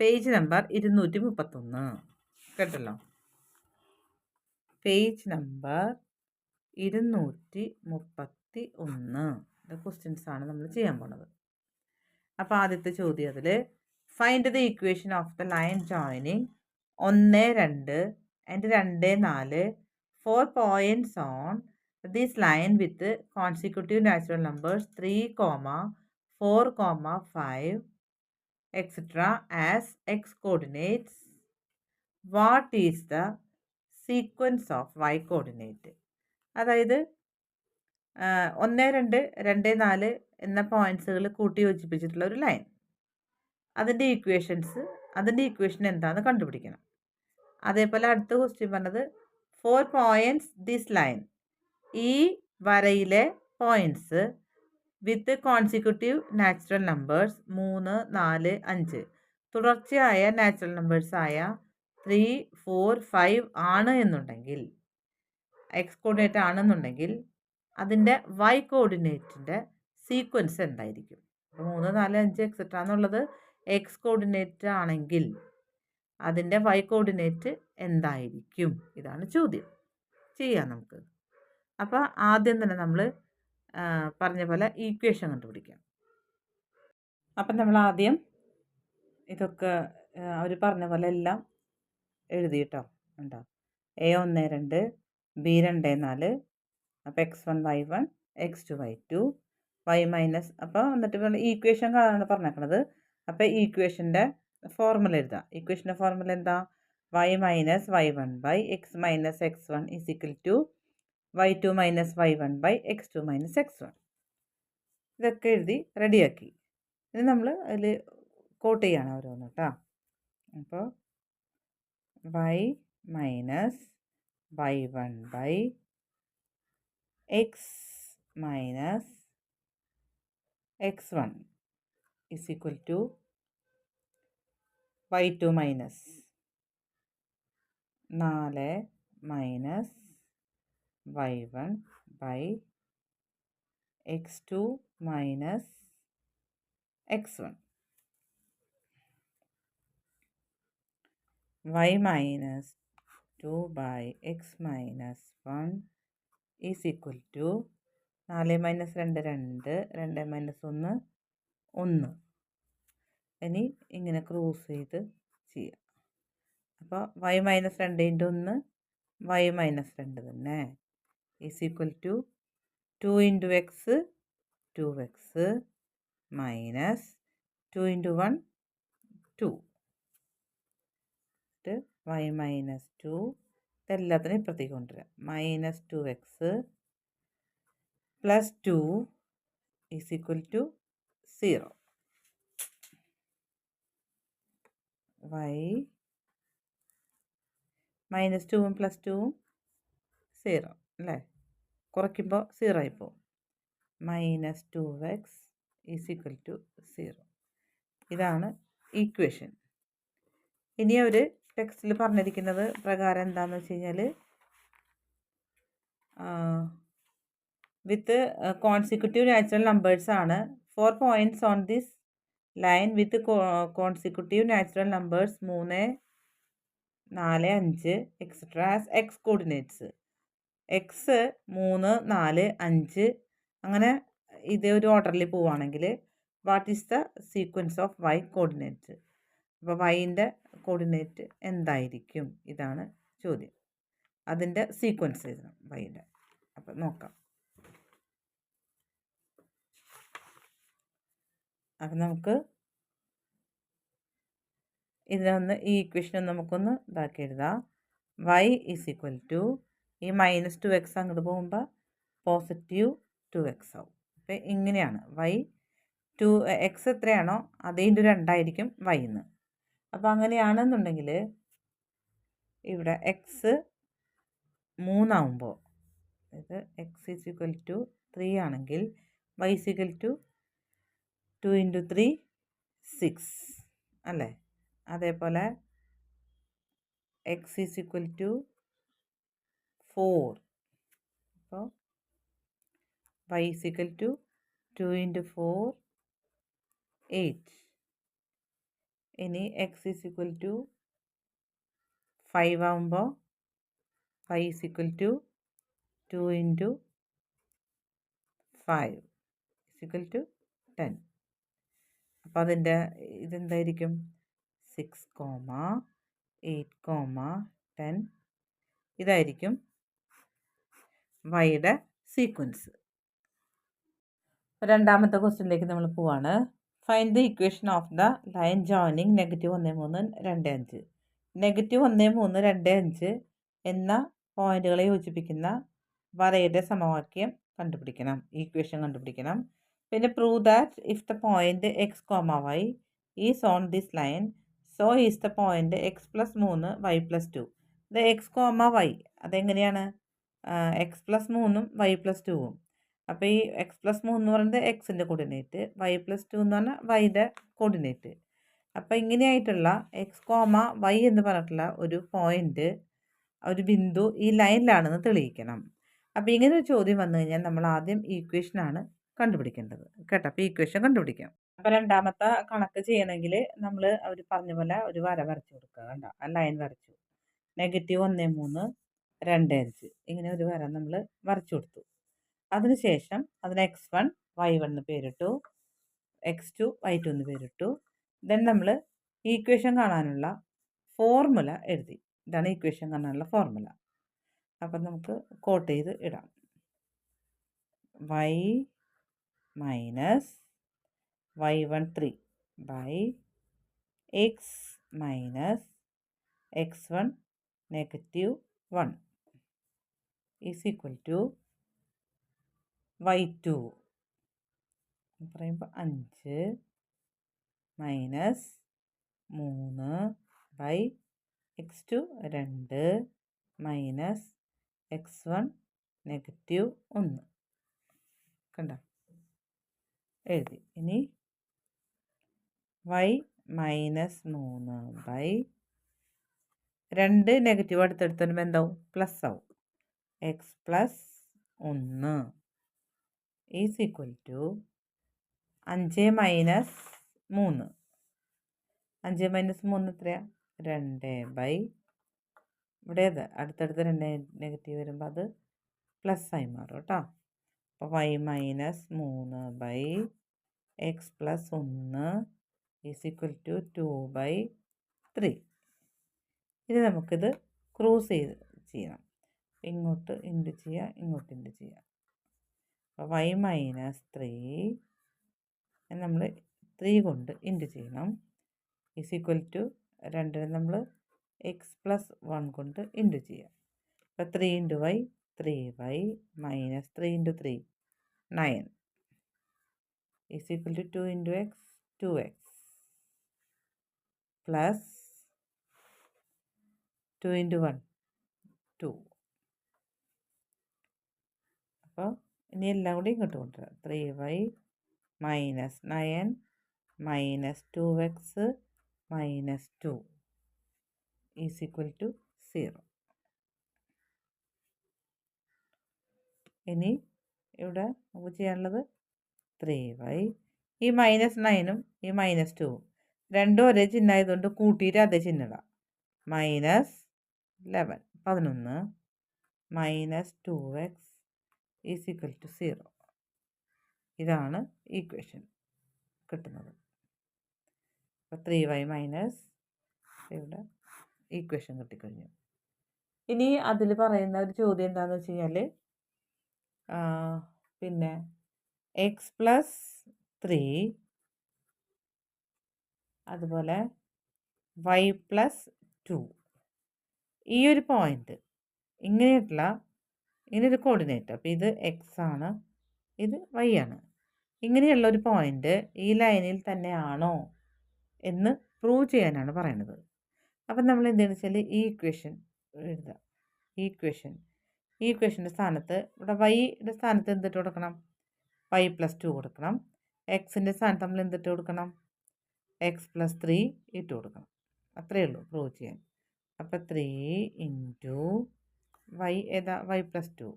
Page number 231 കേട്ടല്ലോ. Page number 231 questions ആണ് നമ്മൾ ചെയ്യാൻ പോണത്. അപ്പോൾ ആദ്യത്തെ ചോദ്യം അതിൽ find the equation of the line joining 1, 2 and 2, 4 4 points on this line with consecutive natural numbers 3, 4, 5 etc. as x coordinates. What is the sequence of y coordinate? അതായത് 1, 2, 2, 4 എന്ന പോയിന്റ്സുകൾ കൂട്ടി യോജിപ്പിച്ചിട്ടുള്ള ഒരു ലൈൻ, അതിൻ്റെ ഇക്വേഷൻ എന്താണെന്ന് കണ്ടുപിടിക്കണം. അതേപോലെ അടുത്ത ക്വസ്റ്റ്യൻ പറഞ്ഞത് 4 പോയിന്റ്സ് ദിസ് ലൈൻ, ഈ വരയിലെ points with consecutive natural numbers 3, 4, 5 തുടർച്ചയായ നാച്ചുറൽ നമ്പേഴ്സ് ആയ 3, 4, 5 ആണ് എന്നുണ്ടെങ്കിൽ, എക്സ് കോർഡിനേറ്റ് ആണെന്നുണ്ടെങ്കിൽ അതിൻ്റെ വൈ കോർഡിനേറ്റിൻ്റെ സീക്വൻസ് എന്തായിരിക്കും? 3, 4, 5 എക്സെട്ര എന്നുള്ളത് എക്സ് കോർഡിനേറ്റ് ആണെങ്കിൽ അതിൻ്റെ വൈ കോർഡിനേറ്റ് എന്തായിരിക്കും? ഇതാണ് ചോദ്യം. ചെയ്യാം നമുക്ക്. അപ്പോൾ ആദ്യം തന്നെ നമ്മൾ പറഞ്ഞ പോലെ ഈക്വേഷൻ കണ്ടുപിടിക്കാം. അപ്പം നമ്മൾ ആദ്യം ഇതൊക്കെ അവർ പറഞ്ഞ പോലെ എല്ലാം എഴുതി കേട്ടോ. ഉണ്ടോ? A1, 2, B2, 4, അപ്പോൾ x1, y1, x2, y2, y minus, അപ്പോൾ എന്നിട്ട് ഈക്വേഷൻ ആണ് പറഞ്ഞേക്കണത്. അപ്പോൾ ഈക്വേഷൻ്റെ ഫോർമുല എഴുതാം. ഈക്വേഷൻ്റെ ഫോർമുല എന്താ? y minus y1 by x minus x1 is equal to y2 minus y1 by x2 minus x1. ഇതൊക്കെ എഴുതി റെഡിയാക്കി. ഇത് നമ്മൾ അതിൽ കോട്ട് ചെയ്യാണ് ഓരോന്ന് കേട്ടോ. അപ്പോൾ y minus y1 by x minus x1 is equal to y2 minus 4 minus y1 by x2 minus x1. y minus 2 by x minus 1 is equal to 4 minus 2 2, 2 minus 1 1. ഇനി ഇങ്ങനെ ക്രോസ് ചെയ്ത് ചെയ്യാം. അപ്പോൾ y minus 2 into 1 y minus 2 തന്നെ is equal to 2 into x 2x minus 2 into 1 2 y minus 2 ഇതെല്ലാത്തിനും ഇപ്പുറത്തേക്ക് കൊണ്ടുവരാം. Minus 2x plus 2 is equal to 0. y minus 2ഉം plus 2ഉം 0 അല്ലേ? കുറയ്ക്കുമ്പോൾ 0 ആയിപ്പോവും. Minus 2x is equal to 0. ഇതാണ് ഈക്വേഷൻ. ഇനി അവർ ടെക്സ്റ്റിൽ പറഞ്ഞിരിക്കുന്നത് പ്രകാരം എന്താണെന്ന് വെച്ച് കഴിഞ്ഞാൽ വിത്ത് കോൺസിക്യൂട്ടീവ് നാച്ചുറൽ നമ്പേഴ്സ് ആണ്. 4 points on this line with consecutive natural numbers 3, 4, 5 etcetera as x coordinates. X 3, 4, 5 അങ്ങനെ ഇതേ ഒരു ഓർഡറിൽ പോവുകയാണെങ്കിൽ what is the sequence of y coordinate? അപ്പോൾ വൈൻ്റെ കോർഡിനേറ്റ് എന്തായിരിക്കും? ഇതാണ് ചോദ്യം. അതിൻ്റെ സീക്വൻസ് എഴുതണം വൈൻ്റെ. അപ്പം നോക്കാം. അപ്പം നമുക്ക് ഇതിനൊന്ന് ഈ ഇക്വേഷൻ നമുക്കൊന്ന് ഇതാക്കി എഴുതാം. y ഈസ് ഈക്വൽ ടു ഈ മൈനസ് 2x അങ്ങോട്ട് പോകുമ്പോൾ പോസിറ്റീവ് 2x ആവും. അപ്പം ഇങ്ങനെയാണ് y 2x എത്രയാണോ അതേ ഇൻറ്റു 2 ആയിരിക്കും y എന്ന്. അപ്പോൾ അങ്ങനെയാണെന്നുണ്ടെങ്കിൽ ഇവിടെ x 3 ആവുമ്പോൾ, അതായത് x ഈസ് ഈക്വൽ ടു 3 ആണെങ്കിൽ y is equal to 2 into 3 6 അല്ലേ? അതേപോലെ x ഈസ് ഈക്വൽ ടു 4. അപ്പോൾ y is equal to 2 into 4 8. ഇനി എക്സ് ഈസ് ഈക്വൽ ടു 5 ആകുമ്പോൾ y is equal to 2 into 5 is equal to 10. അപ്പോൾ അതിൻ്റെ ഇതെന്തായിരിക്കും 6,8,10 ഇതായിരിക്കും വൈയുടെ സീക്വൻസ്. രണ്ടാമത്തെ ക്വസ്റ്റ്യനിലേക്ക് നമ്മൾ പോവാണ്. Find the equation of the line joining -1, 3, 2, 5. -1, 3, 2, 5 എന്ന പോയിന്റുകളെ യോജിപ്പിക്കുന്ന വരയുടെ സമവാക്യം കണ്ടുപിടിക്കണം, ഇക്വേഷൻ കണ്ടുപിടിക്കണം. പിന്നെ prove that if the point x comma y is on this line so is the point x plus 3 y plus 2. ഇത് എക്സ് കോമ വൈ അതെങ്ങനെയാണ്? X plus 3ഉം വൈ പ്ലസ് 2ഉം. അപ്പോൾ ഈ എക്സ് പ്ലസ് 3 എന്ന് പറയുന്നത് എക്സിൻ്റെ കോർഡിനേറ്റ്, വൈ പ്ലസ് 2 എന്ന് പറഞ്ഞാൽ വൈയുടെ കോർഡിനേറ്റ്. അപ്പോൾ ഇങ്ങനെയായിട്ടുള്ള എക്സ് കോമ വൈ എന്ന് പറഞ്ഞിട്ടുള്ള ഒരു പോയിന്റ്, ഒരു ബിന്ദു ഈ ലൈനിലാണെന്ന് തെളിയിക്കണം. അപ്പോൾ ഇങ്ങനെ ഒരു ചോദ്യം വന്നു കഴിഞ്ഞാൽ നമ്മൾ ആദ്യം ഈക്വേഷനാണ് കണ്ടുപിടിക്കേണ്ടത് കേട്ടോ. അപ്പോൾ ഈക്വേഷൻ കണ്ടുപിടിക്കാം. അപ്പോൾ രണ്ടാമത്തെ കണക്ക് ചെയ്യണമെങ്കിൽ നമ്മൾ അവർ പറഞ്ഞ പോലെ ഒരു വര വരച്ചു കൊടുക്കുക. കണ്ടോ, ആ ലൈൻ വരച്ചു. -1, 3, 2, 5 ഇങ്ങനെ ഒരു വര നമ്മൾ വരച്ചു കൊടുത്തു. അതിനുശേഷം അതിന് x1 y1 എന്ന് പേരിട്ടു, x2 y2 എന്ന് പേരിട്ടു. ദെൻ നമ്മൾ ഈക്വേഷൻ കാണാനുള്ള ഫോർമുല എഴുതി. ഇതാണ് ഈക്വേഷൻ കാണാനുള്ള ഫോർമുല. അപ്പം നമുക്ക് കോട്ട് ചെയ്ത് ഇടാം. y minus y13 by x minus x1 -1 is equal to y2 പറയുമ്പോൾ 5 minus 3 by x2 2 minus x1 -1 കണ്ട എഴുതി. ഇനി y മൈനസ് 3 ബൈ 2 നെഗറ്റീവ് അടുത്തടുത്ത് വരുമ്പോൾ എന്താവും? പ്ലസ് ആവും. എക്സ് plus 1 is equal to 5 minus 3. 5 minus 3 എത്രയാണ്? 2 ബൈ ഇവിടെ അടുത്തടുത്ത് 2 നെഗറ്റീവ് വരുമ്പോൾ അത് പ്ലസ് ആയി മാറും കേട്ടോ. അപ്പോൾ y minus 3 by x plus 1 is equal to 2 by 3. ഇത് നമുക്കിത് ക്രോസ് ചെയ്യണം. ഇങ്ങോട്ട് ഇൻറ്റു ചെയ്യുക, ഇങ്ങോട്ട് ഇൻറ്റു ചെയ്യുക. അപ്പോൾ y മൈനസ് 3 നമ്മൾ 3 കൊണ്ട് ഇൻറ്റു ചെയ്യണം. ഈസ് ഈക്വൽ ടു 2 നമ്മൾ എക്സ് പ്ലസ് 1 കൊണ്ട് ഇൻറ്റു ചെയ്യുക. അപ്പോൾ 3 into y 3y minus 3 into 3 9 is equal to 2 into x 2x plus 2 into 1 2. അപ്പോൾ ഇനി എല്ലാം കൂടി ഇങ്ങോട്ട് കൊണ്ടുവരാം. 3y minus 9 minus 2x minus 2 is equal to 0. ഇനി ഇവിടെ നമുക്ക് ചെയ്യാനുള്ളത് 3y, ഈ മൈനസ് 9ഉം ഈ മൈനസ് 2ഉം രണ്ടും ഒരേ ചിഹ്നമായതുകൊണ്ട് കൂട്ടിയിട്ട് അതേ ചിഹ്നമിടാം. Minus 11 minus 2x is equal to 0. ഇതാണ് ഈക്വേഷൻ കിട്ടുന്നത്. അപ്പോൾ 3y മൈനസ് ഇവിടെ ഈക്വേഷൻ കിട്ടിക്കഴിഞ്ഞു. ഇനി അതിൽ പറയുന്ന ഒരു ചോദ്യം എന്താണെന്ന് വെച്ച് കഴിഞ്ഞാൽ പിന്നെ എക്സ് പ്ലസ് 3 അതുപോലെ y പ്ലസ് 2 ഈ ഒരു പോയിൻ്റ് ഇങ്ങനെയുള്ള ഇങ്ങനൊരു കോർഡിനേറ്റ്. അപ്പോൾ ഇത് എക്സ് ആണ്, ഇത് y ആണ്. ഇങ്ങനെയുള്ള ഒരു പോയിൻ്റ് ഈ ലൈനിൽ തന്നെയാണോ എന്ന് പ്രൂവ് ചെയ്യാനാണ് പറയുന്നത്. അപ്പം നമ്മൾ എന്താണെന്ന് വെച്ചാൽ ഈ ഇക്വേഷൻ എഴുതുക. ഈ ഇക്വേഷൻ്റെ സ്ഥാനത്ത് ഇവിടെ വൈയുടെ സ്ഥാനത്ത് എന്തിട്ട് കൊടുക്കണം? y പ്ലസ് 2 കൊടുക്കണം. എക്സിൻ്റെ സ്ഥാനത്ത് നമ്മൾ എന്തിട്ട് കൊടുക്കണം? എക്സ് പ്ലസ് 3 ഇട്ട് കൊടുക്കണം. അത്രയേ ഉള്ളൂ പ്രൂവ് ചെയ്യാൻ. അപ്പോൾ 3 ഇൻറ്റു y ഏതാ? y plus 2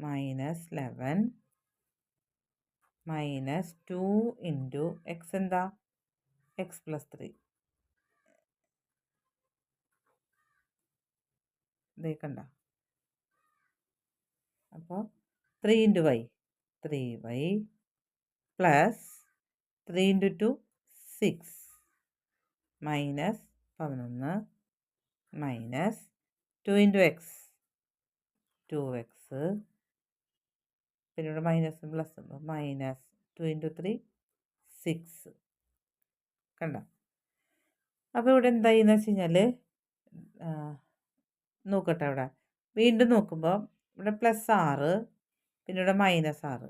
minus 11 minus 2 into x എന്താ എക്സ് പ്ലസ് 3 ഇതേ കണ്ട. അപ്പോൾ 3 into y 3y plus 3 into 2 6 minus 11 minus 2 into x 2x പിന്നെ ഇവിടെ മൈനസ് പ്ലസ് മൈനസ് 2 ഇൻറ്റു 3 6 കണ്ട. അപ്പോൾ ഇവിടെ എന്തായിന്ന് വെച്ച് കഴിഞ്ഞാൽ നോക്കട്ടെ, അവിടെ വീണ്ടും നോക്കുമ്പോൾ ഇവിടെ പ്ലസ് 6 പിന്നെ ഇവിടെ മൈനസ് 6.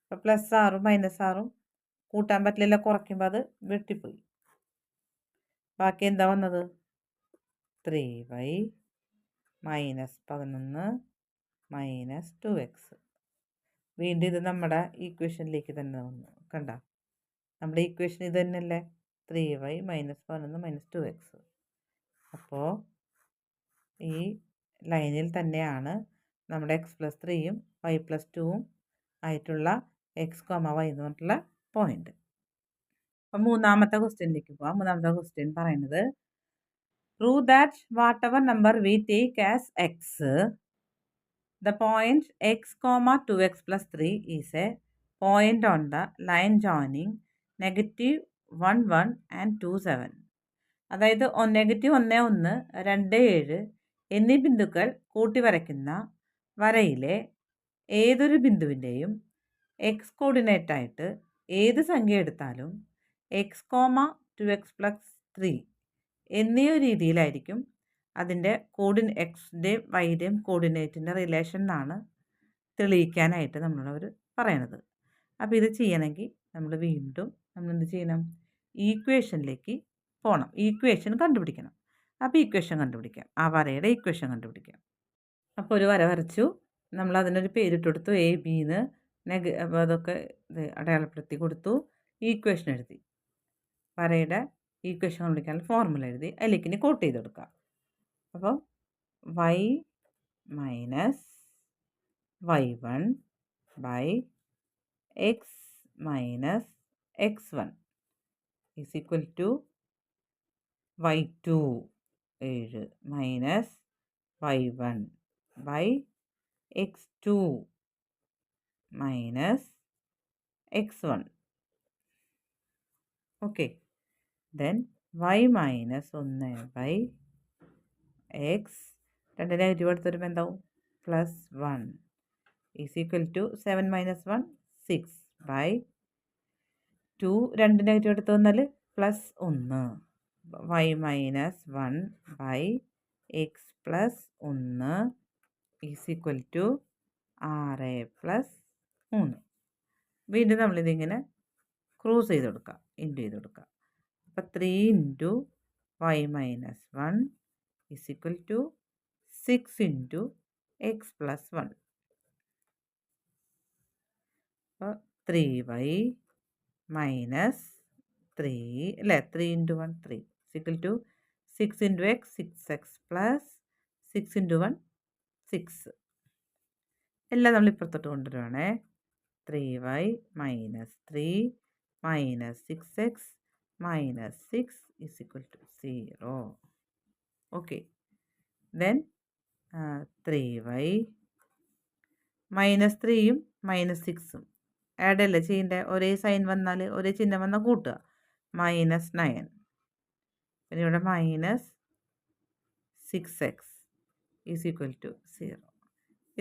അപ്പോൾ പ്ലസ് 6ഉം മൈനസ് 6ഉം കൂട്ടാൻ പറ്റില്ല, കുറയ്ക്കുമ്പോൾ അത് വെട്ടിപ്പോയി. ബാക്കി എന്താ വന്നത് 3y മൈനസ് 11 മൈനസ് 2x. വീണ്ടും ഇത് നമ്മുടെ ഈക്വേഷനിലേക്ക് തന്നെ വന്നു. കണ്ട, നമ്മുടെ ഈക്വേഷൻ ഇത് തന്നെയല്ലേ 3y മൈനസ് 11 മൈനസ് 2x. അപ്പോൾ ഈ ലൈനിൽ തന്നെയാണ് നമ്മുടെ എക്സ് പ്ലസ് 3യും വൈ പ്ലസ് 2ഉം ആയിട്ടുള്ള എക്സ് കോമ വൈ എന്ന് പറഞ്ഞിട്ടുള്ള പോയിന്റ്. അപ്പം മൂന്നാമത്തെ ക്വസ്റ്റ്യനിലേക്ക് പോവാം. മൂന്നാമത്തെ ക്വസ്റ്റ്യൻ പറയുന്നത് prove that what ever number we take as X the point x comma 2x plus 3 is a point on the line joining negative 1 1 and 2 7. അതായത് നെഗറ്റീവ് 1 1 2 7 എന്നീ ബിന്ദുക്കൾ കൂട്ടി വരയ്ക്കുന്ന വരയിലെ ഏതൊരു ബിന്ദുവിൻ്റെയും എക്സ് കോർഡിനേറ്റായിട്ട് ഏത് സംഖ്യ എടുത്താലും എക്സ് കോമ 2x പ്ലസ് 3 എന്നീ രീതിയിലായിരിക്കും അതിൻ്റെ എക്സിൻ്റെയും വൈയുടെയും കോർഡിനേറ്റിൻ്റെ റിലേഷൻ എന്നാണ് തെളിയിക്കാനായിട്ട് നമ്മളവർ പറയണത്. അപ്പോൾ ഇത് ചെയ്യണമെങ്കിൽ നമ്മൾ വീണ്ടും നമ്മൾ എന്ത് ചെയ്യണം, ഈക്വേഷനിലേക്ക് പോകണം, ഈക്വേഷൻ കണ്ടുപിടിക്കണം. അപ്പോൾ ഈക്വേഷൻ കണ്ടുപിടിക്കാം, ആ വരയുടെ ഈക്വേഷൻ കണ്ടുപിടിക്കാം. അപ്പോൾ ഒരു വര വരച്ചു, നമ്മൾ അതിനൊരു പേരിട്ട് കൊടുത്തു എ ബിന്ന്, അപ്പോൾ അതൊക്കെ അടയാളപ്പെടുത്തി കൊടുത്തു, ഈക്വേഷൻ എഴുതി, വരയുടെ ഈക്വേഷൻ കണ്ടുപിടിക്കാനുള്ള ഫോർമുല എഴുതി, അതിലേക്ക് ഇനി കോട്ട് ചെയ്ത് കൊടുക്കാം. അപ്പോൾ y minus y1 by x minus x1 is equal to y2 7 minus y1 by x2 minus x1. Okay, then y minus 1 by x 2 negative എടുത്ത് വരുമ്പോൾ എന്താവും plus 1 is equal to 7 minus 1 6 by 2 2 negative എടുത്ത് വന്നാൽ plus 1 y minus 1 by x plus 1 is equal to 6 plus 3. വീണ്ടും നമ്മളിതിങ്ങനെ cross ചെയ്ത് കൊടുക്കുക, into ചെയ്ത് കൊടുക്കുക. അപ്പോൾ 3 into y minus 1 is equal to 6 into x plus 1. അപ്പോൾ 3y മൈനസ് 3 അല്ലേ, 3 into 1 3 is equal to 6 into x 6x plus 6 into 1 6. എല്ലാം നമ്മൾ ഇപ്പുറത്തോട്ട് കൊണ്ടുവരുവാണേ. 3y minus 3 minus 6x minus 6 is equal to 0. Okay, then 3y minus 3യും മൈനസ് 6ഉം add അല്ലേ ചെയ്യേണ്ടത്, ഒരേ സൈൻ വന്നാൽ ഒരേ ചിഹ്നം വന്നാൽ കൂട്ടുക, മൈനസ് 9 പിന്നെ ഇവിടെ minus 6x is equal to 0.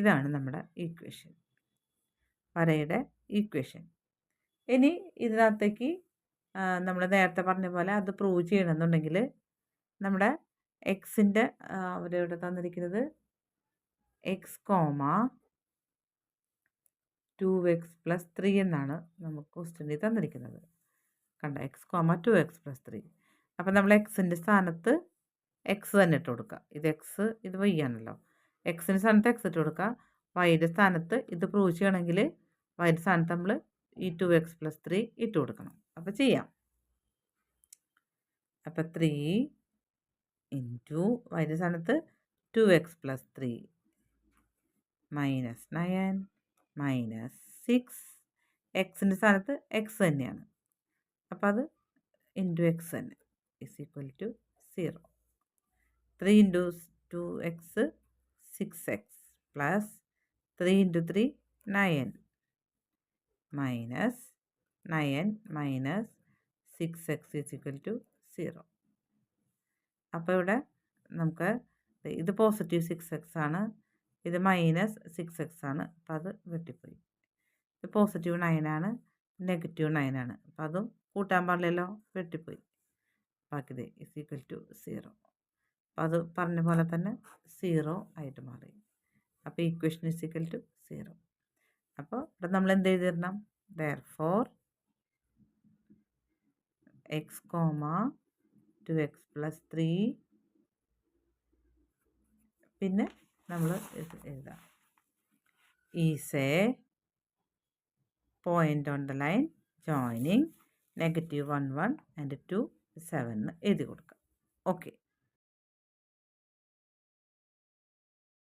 ഇതാണ് നമ്മുടെ ഈക്വേഷൻ, വരയുടെ ഈക്വേഷൻ. ഇനി ഇതിനകത്തേക്ക് നമ്മൾ നേരത്തെ പറഞ്ഞ പോലെ അത് പ്രൂവ് ചെയ്യണമെന്നുണ്ടെങ്കിൽ നമ്മുടെ എക്സിൻ്റെ അവരിവിടെ തന്നിരിക്കുന്നത് എക്സ് കോമ 2x പ്ലസ് 3 എന്നാണ് നമുക്ക് ക്വസ്റ്റ്യനിൽ തന്നിരിക്കുന്നത്. കണ്ട, എക്സ് കോമ 2x പ്ലസ് 3. അപ്പം നമ്മൾ എക്സിൻ്റെ സ്ഥാനത്ത് എക്സ് തന്നെ ഇട്ട് കൊടുക്കുക. ഇത് എക്സ്, ഇത് വൈ ആണല്ലോ. എക്സിൻ്റെ സ്ഥാനത്ത് എക്സ് ഇട്ട് കൊടുക്കുക. വൈയുടെ സ്ഥാനത്ത് ഇത് പ്രൂവ് ചെയ്യണമെങ്കിൽ വൈയുടെ സ്ഥാനത്ത് നമ്മൾ ഈ 2x പ്ലസ് 3 ഇട്ട് കൊടുക്കണം. അപ്പോൾ ചെയ്യാം. അപ്പോൾ 3 ഇൻറ്റു വൈയുടെ സ്ഥാനത്ത് 2x പ്ലസ് 3 മൈനസ് 9 മൈനസ് 6 എക്സിൻ്റെ സ്ഥാനത്ത് എക്സ് തന്നെയാണ്. അപ്പോൾ അത് ഇൻറ്റു എക്സ് തന്നെ is equal to 0. 3 into 2x 6x plus 3 into 3 9 minus 9 minus 6x is equal to 0. അപ്പോൾ ഇവിടെ നമുക്ക് ഇത് പോസിറ്റീവ് 6x ആണ്, ഇത് മൈനസ് 6x ആണ്. അപ്പോൾ അത് വെട്ടിപ്പോയി. ഇത് പോസിറ്റീവ് 9 ആണ്, നെഗറ്റീവ് 9 ആണ്. അപ്പോൾ അതും കൂട്ടാൻ പാടില്ലല്ലോ, വെട്ടിപ്പോയി. ബാക്കി ഇത് ഇസ് ഈക്വൽ ടു 0. അപ്പോൾ അത് പറഞ്ഞ പോലെ തന്നെ 0 ആയിട്ട് മാറി. അപ്പോൾ ഇക്വേഷൻ ഇസ് ഈക്വൽ ടു 0. അപ്പോൾ ഇവിടെ നമ്മൾ എന്ത് എഴുതിയിടണം? therefore x, 2x plus 3 പിന്നെ നമ്മൾ എഴുതാം is A point on the line joining -1 1 and 2 7 എഴുതി കൊടുക്കാം. ഓക്കെ.